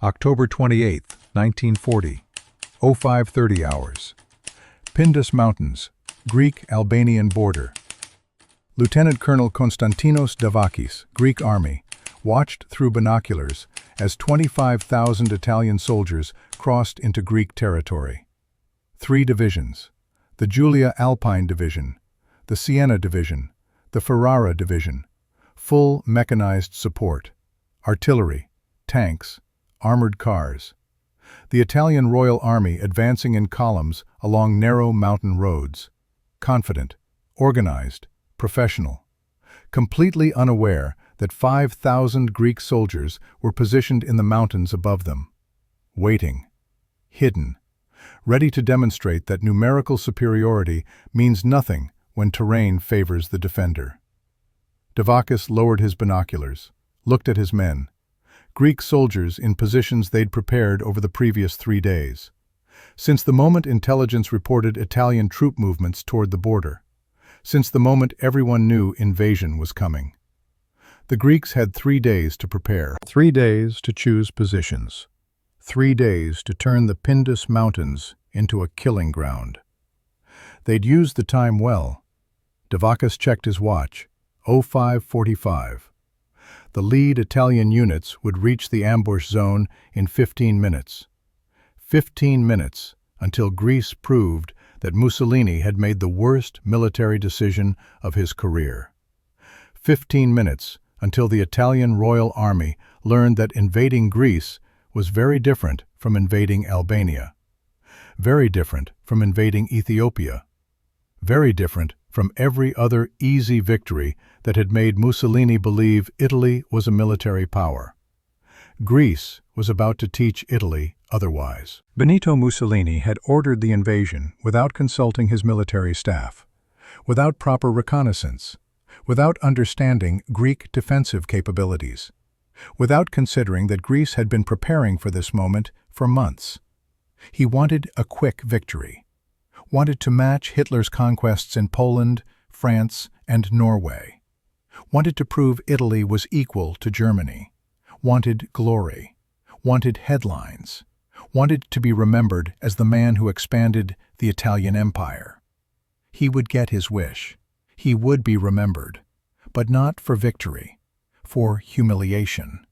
October 28, 1940, 0530 hours. Pindus Mountains, Greek-Albanian border. Lieutenant Colonel Konstantinos Davakis, Greek Army, watched through binoculars as 25,000 Italian soldiers crossed into Greek territory. 3 divisions: the Julia Alpine Division, the Siena Division, the Ferrara Division, full mechanized support, artillery, tanks, armored cars. The Italian Royal Army advancing in columns along narrow mountain roads, confident, organized, professional, completely unaware that 5,000 Greek soldiers were positioned in the mountains above them, waiting, hidden, ready to demonstrate that numerical superiority means nothing when terrain favors the defender. Davakis lowered his binoculars, looked at his men, Greek soldiers in positions they'd prepared over the previous 3 days, since the moment intelligence reported Italian troop movements toward the border, since the moment everyone knew invasion was coming. The Greeks had 3 days to prepare, 3 days to choose positions, 3 days to turn the Pindus Mountains into a killing ground. They'd used the time well. Davakis checked his watch, 0545. The lead Italian units would reach the ambush zone in 15 minutes. 15 minutes until Greece proved that Mussolini had made the worst military decision of his career. 15 minutes until the Italian Royal Army learned that invading Greece was very different from invading Albania, very different from invading Ethiopia, very different from every other easy victory that had made Mussolini believe Italy was a military power. Greece was about to teach Italy otherwise. Benito Mussolini had ordered the invasion without consulting his military staff, without proper reconnaissance, without understanding Greek defensive capabilities, without considering that Greece had been preparing for this moment for months. He wanted a quick victory, wanted to match Hitler's conquests in Poland, France, and Norway, wanted to prove Italy was equal to Germany, wanted glory, wanted headlines, wanted to be remembered as the man who expanded the Italian Empire. He would get his wish. He would be remembered, but not for victory, for humiliation,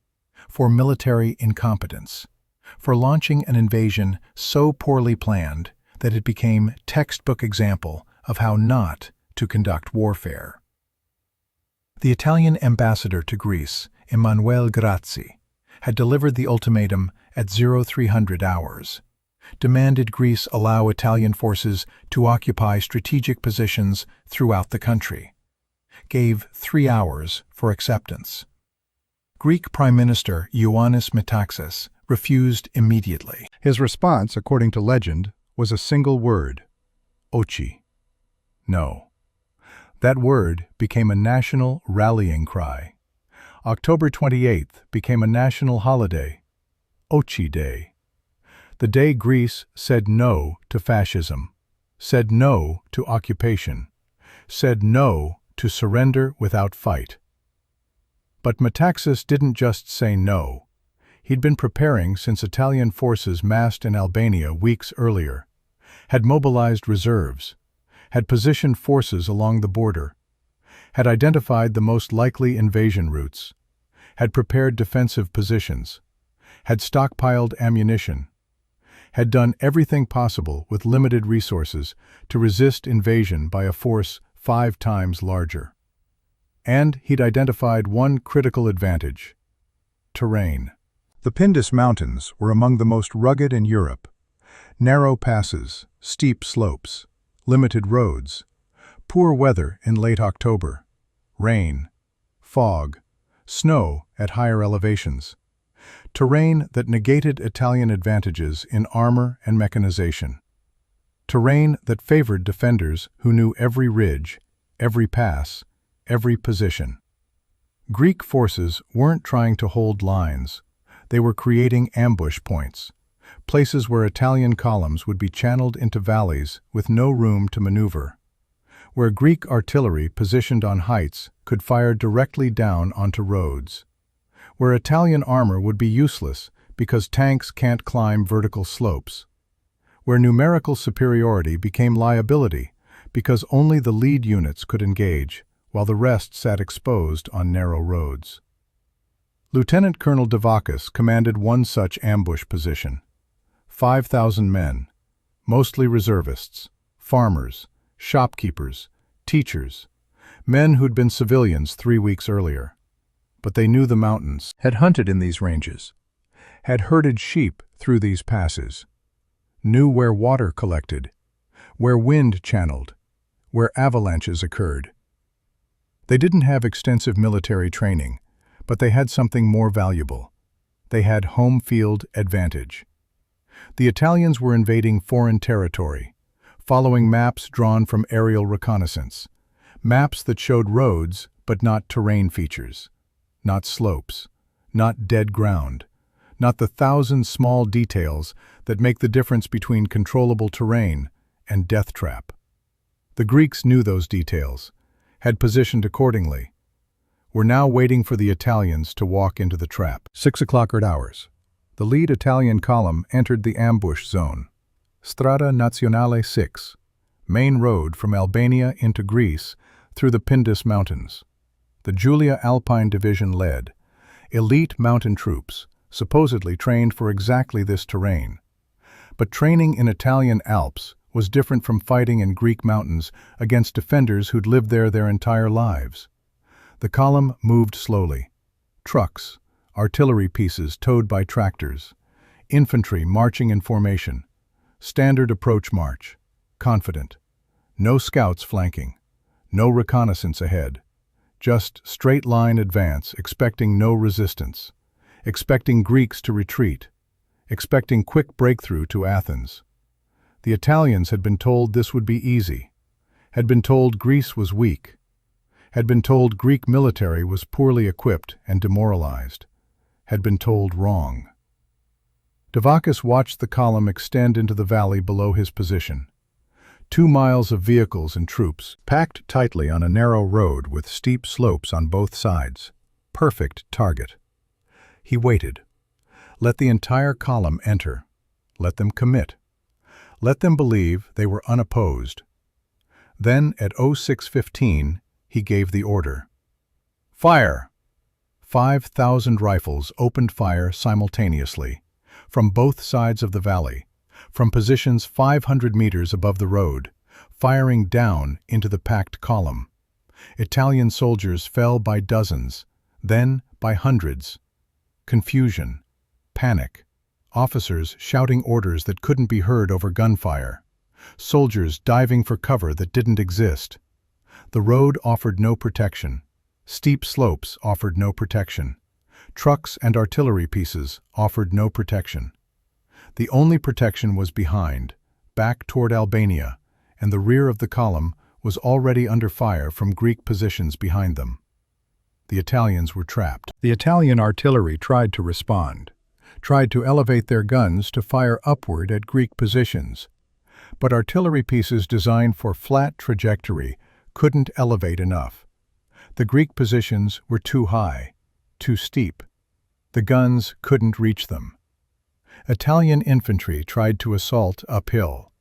for military incompetence, for launching an invasion so poorly planned that it became textbook example of how not to conduct warfare. The Italian ambassador to Greece, Emanuele Grazzi, had delivered the ultimatum at 0300 hours, demanded Greece allow Italian forces to occupy strategic positions throughout the country, gave 3 hours for acceptance. Greek Prime Minister Ioannis Metaxas refused immediately. His response, according to legend, was a single word: "Ochi." No. That word became a national rallying cry. October 28th became a national holiday, Ochi Day. The day Greece said no to fascism, said no to occupation, said no to surrender without fight. But Metaxas didn't just say no. He'd been preparing since Italian forces massed in Albania weeks earlier, had mobilized reserves, had positioned forces along the border, had identified the most likely invasion routes, had prepared defensive positions, had stockpiled ammunition, had done everything possible with limited resources to resist invasion by a force 5 times larger. And he'd identified one critical advantage: terrain. The Pindus Mountains were among the most rugged in Europe. Narrow passes, steep slopes, limited roads, poor weather in late October, rain, fog, snow at higher elevations, terrain that negated Italian advantages in armor and mechanization, terrain that favored defenders who knew every ridge, every pass, every position. Greek forces weren't trying to hold lines. They were creating ambush points, places where Italian columns would be channeled into valleys with no room to maneuver, where Greek artillery positioned on heights could fire directly down onto roads, where Italian armor would be useless because tanks can't climb vertical slopes. Where numerical superiority became liability because only the lead units could engage, while the rest sat exposed on narrow roads. Lieutenant Colonel Davakis commanded one such ambush position. 5,000 men, mostly reservists, farmers, shopkeepers, teachers, men who'd been civilians 3 weeks earlier. But they knew the mountains, had hunted in these ranges, had herded sheep through these passes, knew where water collected, where wind channeled, where avalanches occurred. They didn't have extensive military training, but they had something more valuable. They had home field advantage. The Italians were invading foreign territory, following maps drawn from aerial reconnaissance, maps that showed roads but not terrain features, not slopes, not dead ground, not the thousand small details that make the difference between controllable terrain and death trap. The Greeks knew those details, had positioned accordingly, were now waiting for the Italians to walk into the trap. 6 o'clock hours. The lead Italian column entered the ambush zone. Strada Nazionale 6, main road from Albania into Greece through the Pindus Mountains. The Julia Alpine Division led, elite mountain troops, supposedly trained for exactly this terrain. But training in Italian Alps was different from fighting in Greek mountains against defenders who'd lived there their entire lives. The column moved slowly. Trucks, artillery pieces towed by tractors, infantry marching in formation, standard approach march, confident. No scouts flanking, no reconnaissance ahead. Just straight-line advance, expecting no resistance, expecting Greeks to retreat, expecting quick breakthrough to Athens. The Italians had been told this would be easy, had been told Greece was weak, had been told Greek military was poorly equipped and demoralized, had been told wrong. Davakis watched the column extend into the valley below his position. 2 miles of vehicles and troops, packed tightly on a narrow road with steep slopes on both sides. Perfect target. He waited. Let the entire column enter. Let them commit. Let them believe they were unopposed. Then, at 06:15, he gave the order. Fire! 5,000 rifles opened fire simultaneously, from both sides of the valley, from positions 500 meters above the road, firing down into the packed column. Italian soldiers fell by dozens, then by hundreds. Confusion, panic, officers shouting orders that couldn't be heard over gunfire, soldiers diving for cover that didn't exist. The road offered no protection. Steep slopes offered no protection. Trucks and artillery pieces offered no protection. The only protection was behind, back toward Albania, and the rear of the column was already under fire from Greek positions behind them. The Italians were trapped. The Italian artillery tried to respond, tried to elevate their guns to fire upward at Greek positions. But artillery pieces designed for flat trajectory couldn't elevate enough. The Greek positions were too high, too steep. The guns couldn't reach them. Italian infantry tried to assault uphill,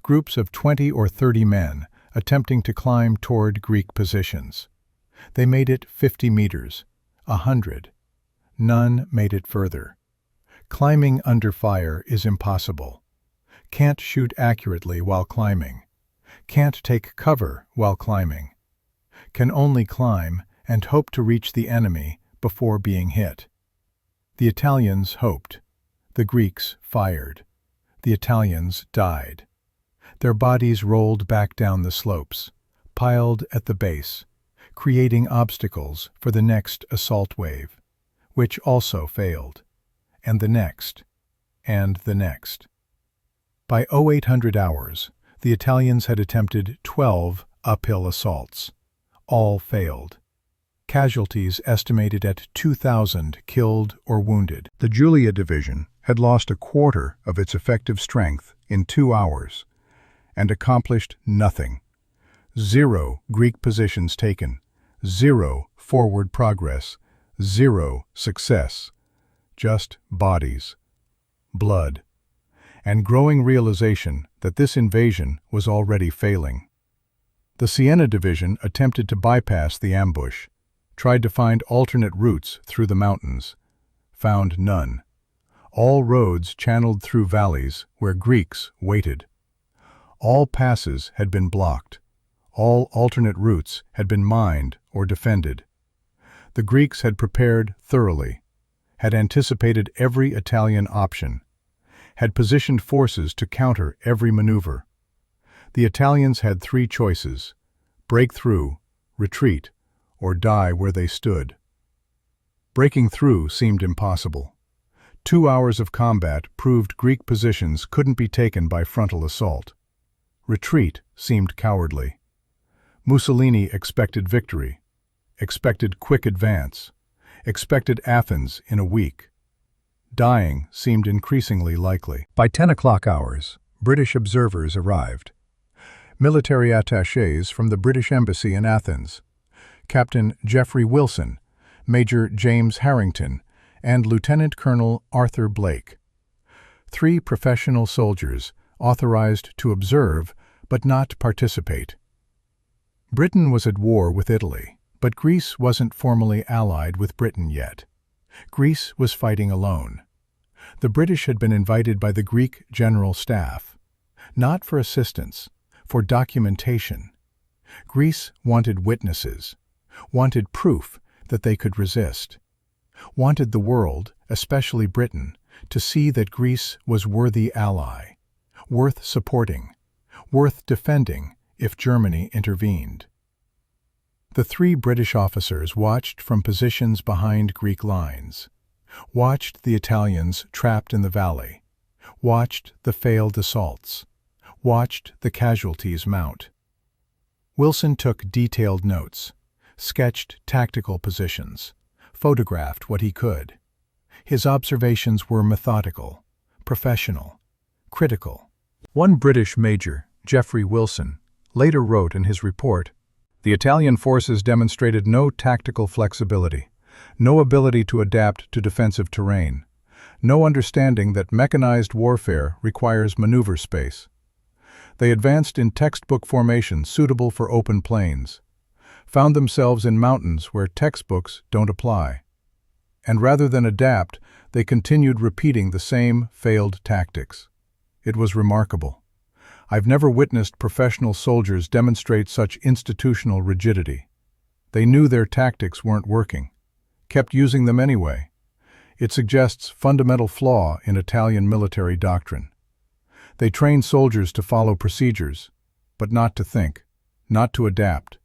groups of 20 or 30 men attempting to climb toward Greek positions. They made it 50 meters, 100. None made it further. Climbing under fire is impossible. Can't shoot accurately while climbing. Can't take cover while climbing. Can only climb and hope to reach the enemy before being hit. The Italians hoped. The Greeks fired. The Italians died. Their bodies rolled back down the slopes, piled at the base, creating obstacles for the next assault wave, which also failed, and the next, and the next. By 0800 hours, the Italians had attempted 12 uphill assaults. All failed. Casualties estimated at 2,000 killed or wounded. The Julia Division had lost a quarter of its effective strength in 2 hours and accomplished nothing. 0 Greek positions taken, 0 forward progress, 0 success. Just bodies, blood, and growing realization that this invasion was already failing. The Siena Division attempted to bypass the ambush, tried to find alternate routes through the mountains, found none. All roads channeled through valleys where Greeks waited. All passes had been blocked. All alternate routes had been mined or defended. The Greeks had prepared thoroughly, had anticipated every Italian option, had positioned forces to counter every maneuver. The Italians had three choices: break through, retreat, or die where they stood. Breaking through seemed impossible. 2 hours of combat proved Greek positions couldn't be taken by frontal assault. Retreat seemed cowardly. Mussolini expected victory, expected quick advance, expected Athens in a week. Dying seemed increasingly likely. By 10 o'clock hours, British observers arrived. Military attachés from the British Embassy in Athens, Captain Geoffrey Wilson, Major James Harrington, and Lieutenant Colonel Arthur Blake. 3 professional soldiers authorized to observe but not participate. Britain was at war with Italy, but Greece wasn't formally allied with Britain yet. Greece was fighting alone. The British had been invited by the Greek General Staff, not for assistance, for documentation. Greece wanted witnesses, wanted proof that they could resist, wanted the world, especially Britain, to see that Greece was worthy ally, worth supporting, worth defending if Germany intervened. The 3 British officers watched from positions behind Greek lines, watched the Italians trapped in the valley, watched the failed assaults, watched the casualties mount. Wilson took detailed notes, sketched tactical positions, photographed what he could. His observations were methodical, professional, critical. One British major, Geoffrey Wilson, later wrote in his report, "The Italian forces demonstrated no tactical flexibility, no ability to adapt to defensive terrain, no understanding that mechanized warfare requires maneuver space. They advanced in textbook formation suitable for open plains, found themselves in mountains where textbooks don't apply. And rather than adapt, they continued repeating the same failed tactics. It was remarkable. I've never witnessed professional soldiers demonstrate such institutional rigidity. They knew their tactics weren't working, kept using them anyway. It suggests fundamental flaw in Italian military doctrine. They train soldiers to follow procedures, but not to think, not to adapt,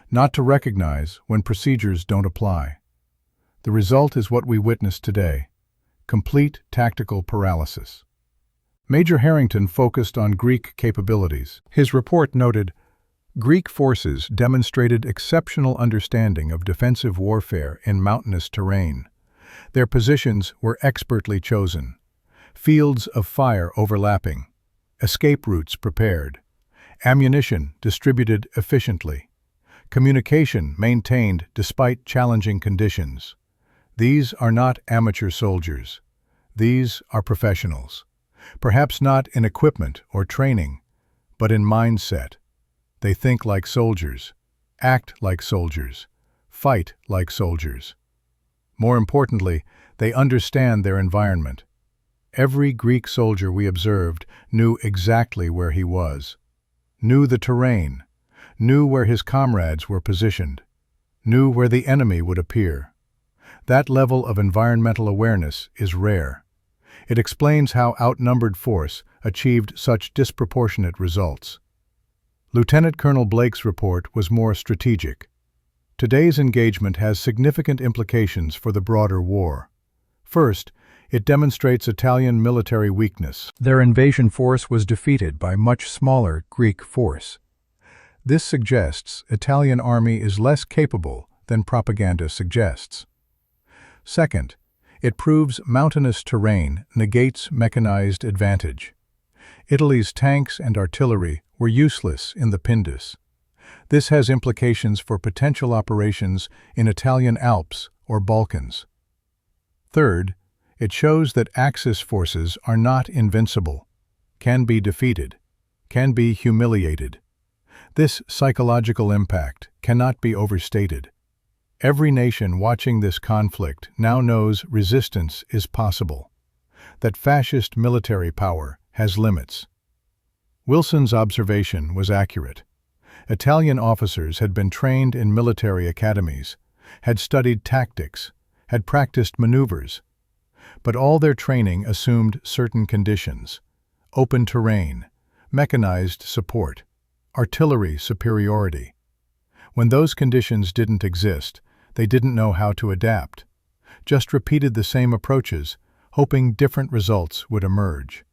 not to recognize when procedures don't apply. The result is what we witness today: complete tactical paralysis." Major Harrington focused on Greek capabilities. His report noted, "Greek forces demonstrated exceptional understanding of defensive warfare in mountainous terrain. Their positions were expertly chosen, fields of fire overlapping, escape routes prepared, ammunition distributed efficiently, communication maintained despite challenging conditions. These are not amateur soldiers. These are professionals. Perhaps not in equipment or training, but in mindset. They think like soldiers, act like soldiers, fight like soldiers. More importantly, they understand their environment. Every Greek soldier we observed knew exactly where he was, knew the terrain, knew where his comrades were positioned, knew where the enemy would appear. That level of environmental awareness is rare. It explains how outnumbered force achieved such disproportionate results." Lieutenant Colonel Blake's report was more strategic. Today's engagement has significant implications for the broader war. First, it demonstrates Italian military weakness. Their invasion force was defeated by much smaller Greek force. This suggests Italian army is less capable than propaganda suggests. Second, it proves mountainous terrain negates mechanized advantage. Italy's tanks and artillery were useless in the Pindus. This has implications for potential operations in Italian Alps or Balkans. Third, It shows that Axis forces are not invincible, can be defeated, can be humiliated. This psychological impact cannot be overstated. Every nation watching this conflict now knows resistance is possible, that fascist military power has limits. Wilson's observation was accurate. Italian officers had been trained in military academies, had studied tactics, had practiced maneuvers, but all their training assumed certain conditions: open terrain, mechanized support, artillery superiority. When those conditions didn't exist, they didn't know how to adapt, just repeated the same approaches, hoping different results would emerge.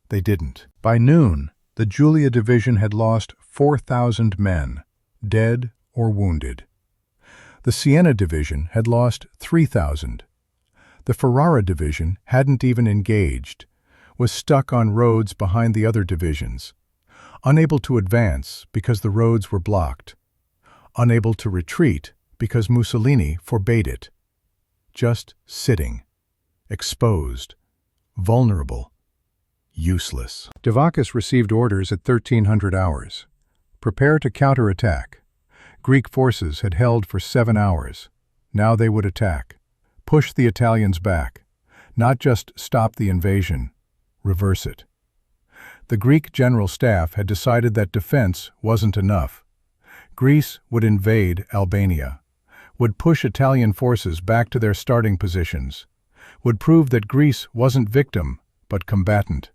They didn't. By noon, the Julia Division had lost 4,000 men, dead or wounded. The Siena Division had lost 3,000. The Ferrara Division hadn't even engaged, was stuck on roads behind the other divisions, unable to advance because the roads were blocked, unable to retreat because Mussolini forbade it. Just sitting, exposed, vulnerable, useless. Davakis received orders at 1300 hours. Prepare to counterattack. Greek forces had held for 7 hours. Now they would attack. Push the Italians back. Not just stop the invasion, reverse it. The Greek General Staff had decided that defense wasn't enough. Greece would invade Albania, would push Italian forces back to their starting positions, would prove that Greece wasn't victim but combatant.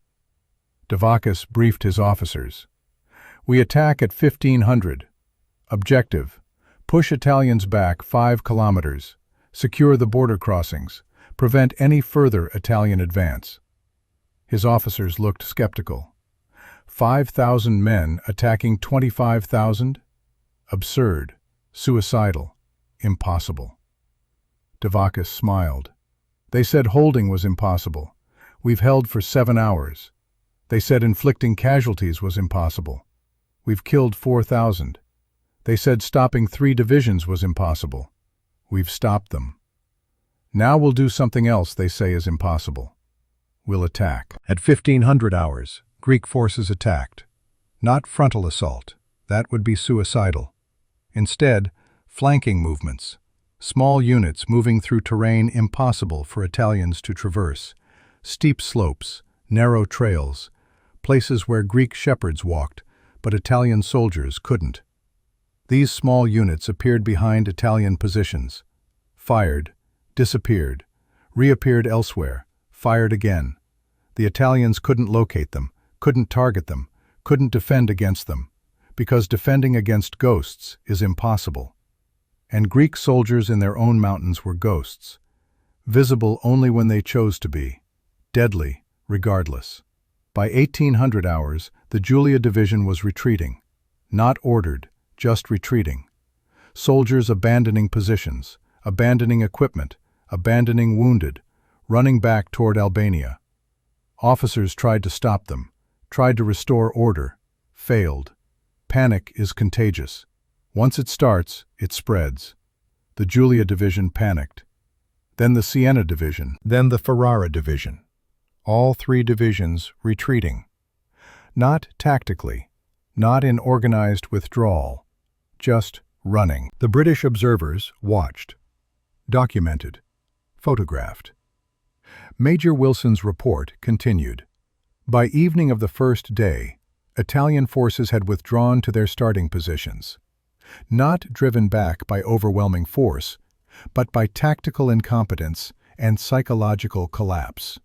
Davakis briefed his officers. We attack at 1500. Objective: push Italians back 5 kilometers, secure the border crossings, prevent any further Italian advance. His officers looked skeptical. 5,000 men attacking 25,000? Absurd, suicidal, impossible. Davakis smiled. They said holding was impossible. We've held for 7 hours. They said inflicting casualties was impossible. We've killed 4,000. They said stopping 3 divisions was impossible. We've stopped them. Now we'll do something else they say is impossible. We'll attack. At 1500 hours, Greek forces attacked. Not frontal assault. That would be suicidal. Instead, flanking movements. Small units moving through terrain impossible for Italians to traverse. Steep slopes, narrow trails, places where Greek shepherds walked, but Italian soldiers couldn't. These small units appeared behind Italian positions, fired, disappeared, reappeared elsewhere, fired again. The Italians couldn't locate them, couldn't target them, couldn't defend against them, because defending against ghosts is impossible. And Greek soldiers in their own mountains were ghosts, visible only when they chose to be, deadly regardless. By 1800 hours, the Julia Division was retreating, not ordered, just retreating. Soldiers abandoning positions, abandoning equipment, abandoning wounded, running back toward Albania. Officers tried to stop them, tried to restore order, failed. Panic is contagious. Once it starts, it spreads. The Julia Division panicked. Then the Siena Division, then the Ferrara Division. All 3 divisions retreating. Not tactically, not in organized withdrawal, just running. The British observers watched, documented, photographed. Major Wilson's report continued. By evening of the first day, Italian forces had withdrawn to their starting positions, not driven back by overwhelming force, but by tactical incompetence and psychological collapse.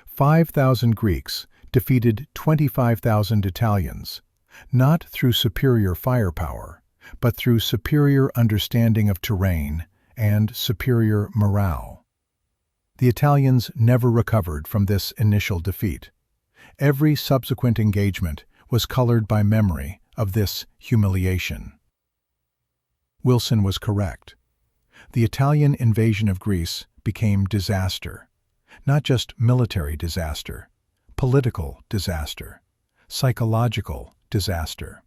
5,000 Greeks defeated 25,000 Italians, not through superior firepower, but through superior understanding of terrain and superior morale. The Italians never recovered from this initial defeat. Every subsequent engagement was colored by memory of this humiliation. Wilson was correct. The Italian invasion of Greece became disaster. Not just military disaster, political disaster, psychological disaster.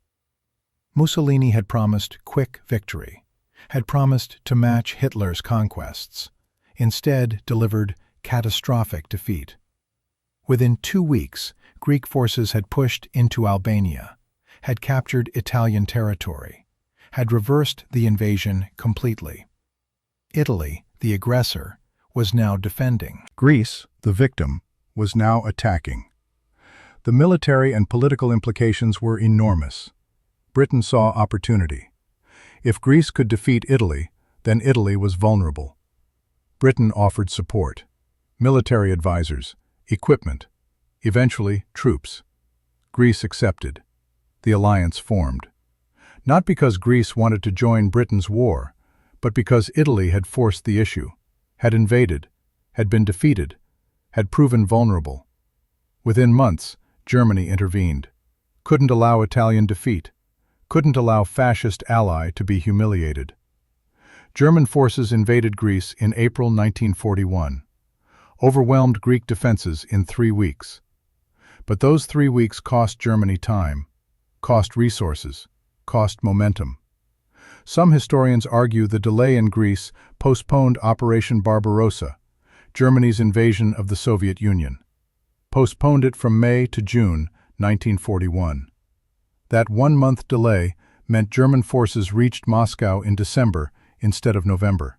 Mussolini had promised quick victory, had promised to match Hitler's conquests, instead delivered catastrophic defeat. Within 2 weeks, Greek forces had pushed into Albania, had captured Italian territory, had reversed the invasion completely. Italy, the aggressor, was now defending. Greece, the victim, was now attacking. The military and political implications were enormous. Britain saw opportunity. If Greece could defeat Italy, then Italy was vulnerable. Britain offered support, military advisors, equipment, eventually troops. Greece accepted. The alliance formed. Not because Greece wanted to join Britain's war, but because Italy had forced the issue, had invaded, had been defeated, had proven vulnerable. Within months, Germany intervened. Couldn't allow Italian defeat. Couldn't allow fascist ally to be humiliated. German forces invaded Greece in April 1941. Overwhelmed Greek defenses in 3 weeks. But those 3 weeks cost Germany time, cost resources, cost momentum. Some historians argue the delay in Greece postponed Operation Barbarossa, Germany's invasion of the Soviet Union. Postponed it from May to June 1941. That 1-month delay meant German forces reached Moscow in December instead of November.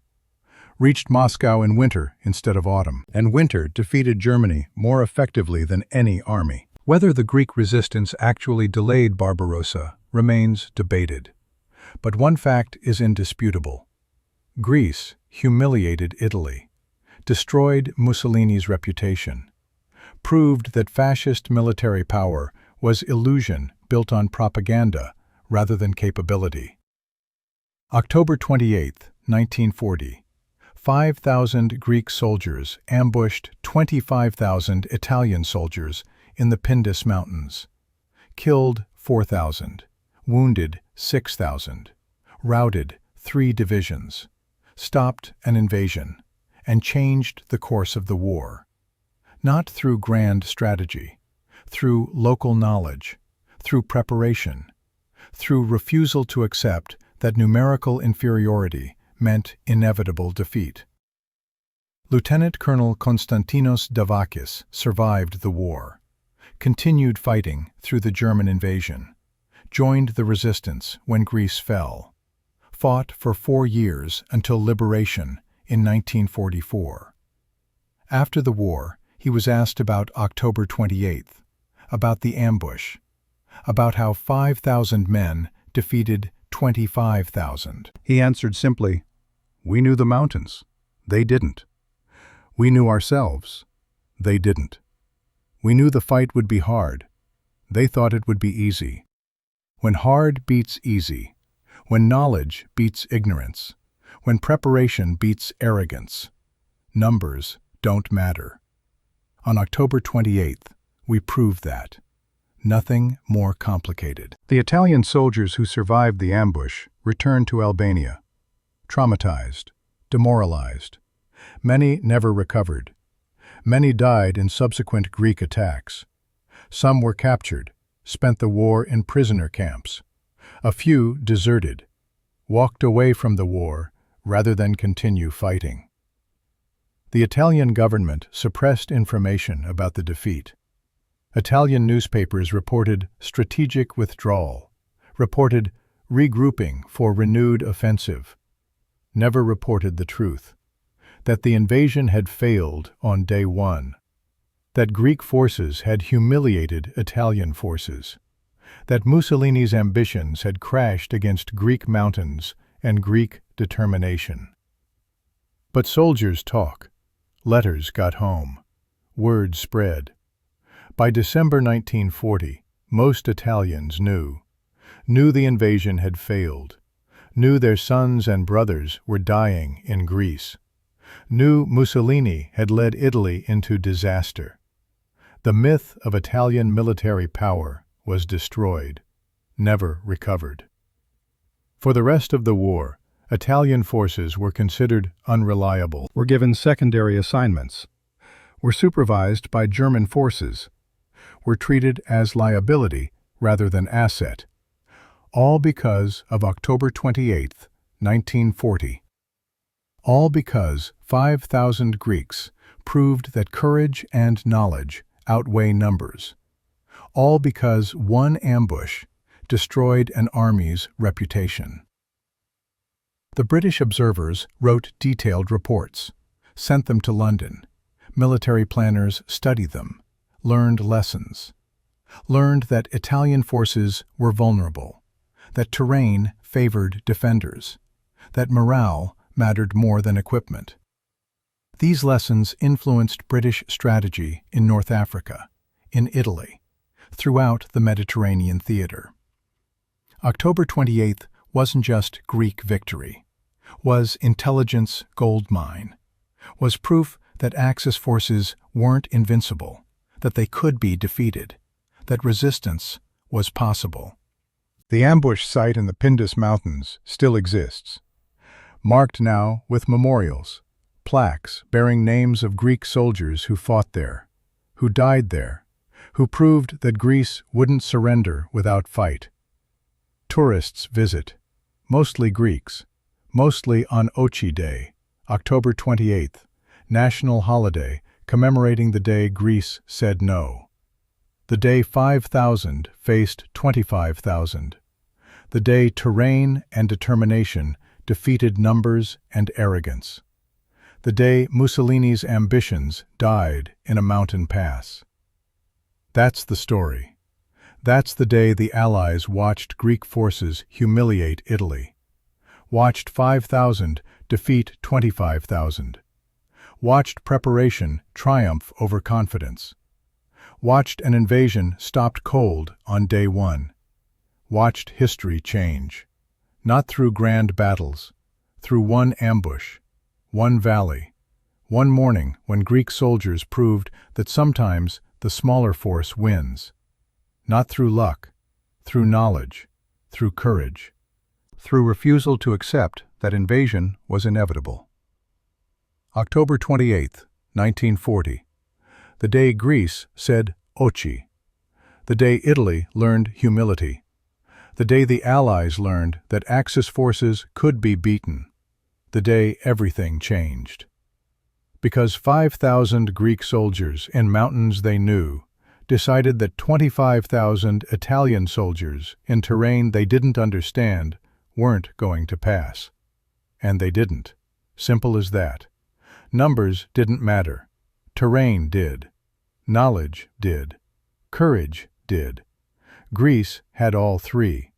Reached Moscow in winter instead of autumn. And winter defeated Germany more effectively than any army. Whether the Greek resistance actually delayed Barbarossa remains debated. But one fact is indisputable. Greece humiliated Italy, destroyed Mussolini's reputation, proved that fascist military power was illusion built on propaganda rather than capability. October 28, 1940. 5,000 Greek soldiers ambushed 25,000 Italian soldiers in the Pindus Mountains. Killed 4,000. Wounded 6,000, routed 3 divisions, stopped an invasion, and changed the course of the war. Not through grand strategy, through local knowledge, through preparation, through refusal to accept that numerical inferiority meant inevitable defeat. Lieutenant Colonel Konstantinos Davakis survived the war, continued fighting through the German invasion, joined the resistance when Greece fell, fought for 4 years until liberation in 1944. After the war, he was asked about October 28th, about the ambush, about how 5,000 men defeated 25,000. He answered simply, "We knew the mountains. They didn't. We knew ourselves. They didn't. We knew the fight would be hard. They thought it would be easy. When hard beats easy, when knowledge beats ignorance, when preparation beats arrogance, numbers don't matter." On October 28th, we proved that. Nothing more complicated. The Italian soldiers who survived the ambush returned to Albania, traumatized, demoralized. Many never recovered. Many died in subsequent Greek attacks. Some were captured, spent the war in prisoner camps. A few deserted, walked away from the war rather than continue fighting. The Italian government suppressed information about the defeat. Italian newspapers reported strategic withdrawal, reported regrouping for renewed offensive. Never reported the truth, that the invasion had failed on day 1. That Greek forces had humiliated Italian forces, that Mussolini's ambitions had crashed against Greek mountains and Greek determination. But soldiers talk, letters got home, word spread. By December 1940, most Italians knew the invasion had failed, knew their sons and brothers were dying in Greece, knew Mussolini had led Italy into disaster. The myth of Italian military power was destroyed, never recovered. For the rest of the war, Italian forces were considered unreliable, were given secondary assignments, were supervised by German forces, were treated as liability rather than asset, all because of October 28, 1940. All because 5,000 Greeks proved that courage and knowledge outweigh numbers, all because one ambush destroyed an army's reputation. The British observers wrote detailed reports, sent them to London. Military planners studied them, learned lessons, learned that Italian forces were vulnerable, that terrain favored defenders, that morale mattered more than equipment. These lessons influenced British strategy in North Africa, in Italy, throughout the Mediterranean theater. October 28th wasn't just Greek victory, was intelligence goldmine, was proof that Axis forces weren't invincible, that they could be defeated, that resistance was possible. The ambush site in the Pindus Mountains still exists, marked now with memorials, plaques bearing names of Greek soldiers who fought there, who died there, who proved that Greece wouldn't surrender without fight. Tourists visit, mostly Greeks, mostly on Ochi Day, October 28th, national holiday commemorating the day Greece said no. The day 5,000 faced 25,000. The day terrain and determination defeated numbers and arrogance. The day Mussolini's ambitions died in a mountain pass. That's the story. That's the day the Allies watched Greek forces humiliate Italy, watched 5,000 defeat 25,000, watched preparation triumph over confidence, watched an invasion stopped cold on day one, watched history change, not through grand battles, through one ambush, one valley, one morning when Greek soldiers proved that sometimes the smaller force wins, not through luck, through knowledge, through courage, through refusal to accept that invasion was inevitable. October 28, 1940, the day Greece said Ochi, the day Italy learned humility, the day the Allies learned that Axis forces could be beaten, the day everything changed. Because 5,000 Greek soldiers in mountains they knew decided that 25,000 Italian soldiers in terrain they didn't understand weren't going to pass. And they didn't. Simple as that. Numbers didn't matter. Terrain did. Knowledge did. Courage did. Greece had all three.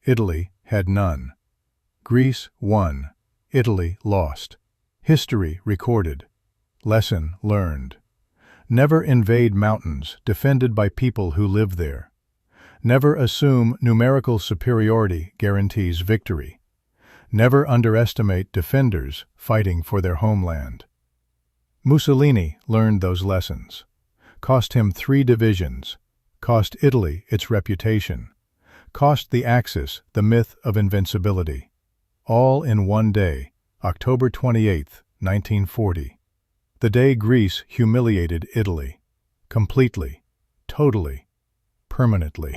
Italy had none. Greece won. Italy lost. History recorded. Lesson learned. Never invade mountains defended by people who live there. Never assume numerical superiority guarantees victory. Never underestimate defenders fighting for their homeland. Mussolini learned those lessons. Cost him 3 divisions. Cost Italy its reputation. Cost the Axis the myth of invincibility. All in one day, October 28, 1940. The day Greece humiliated Italy. Completely, totally, permanently.